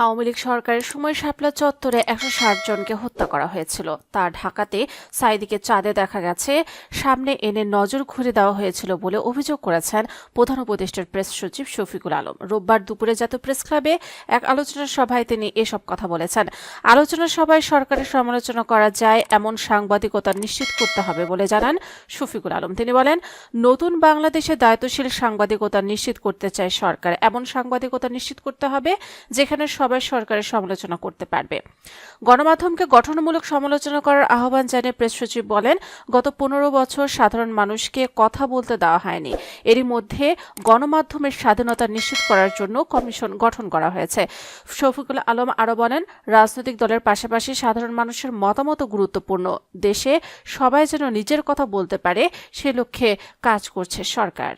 আওয়ামী লীগ সরকারের সময় শাপলা চত্বরে ১৬০ জনকে হত্যা করা হয়েছিল। তা ঢাকাতে সাঈদীকে চাঁদে দেখা গেছে সামনে এনে নজর ঘুরে দেওয়া হয়েছিল বলে অভিযোগ করেছেন প্রধান উপদেষ্টার প্রেস সচিব শফিকুল আলম। রোববার দুপুরে জাতীয় প্রেস ক্লাবে এক আলোচনা সভায় তিনি এসব কথা বলেছেন। আলোচনা সভায় সরকারের সমালোচনা করা যায় এমন সাংবাদিকতা নিশ্চিত করতে হবে বলে জানান শফিকুল আলম। তিনি বলেন, নতুন বাংলাদেশে দায়িত্বশীল সাংবাদিকতা নিশ্চিত করতে চায় সরকার। এমন সাংবাদিকতা নিশ্চিত করতে হবে যেখানে সবাই সরকারের সমালোচনা করতে পারবে। গণমাধ্যমকে গঠনমূলক সমালোচনা করার আহ্বান জানিয়ে প্রেস সচিব বলেন, গত ১৫ বছর সাধারণ মানুষকে কথা বলতে দেওয়া হয়নি। এরই মধ্যে গণমাধ্যমের স্বাধীনতা নিশ্চিত করার জন্য কমিশন গঠন করা হয়েছে। শফিকুল আলম আরও বলেন, রাজনৈতিক দলের পাশাপাশি সাধারণ মানুষের মতামত গুরুত্বপূর্ণ। দেশে সবাই যেন নিজের কথা বলতে পারে সে লক্ষ্যে কাজ করছে সরকার।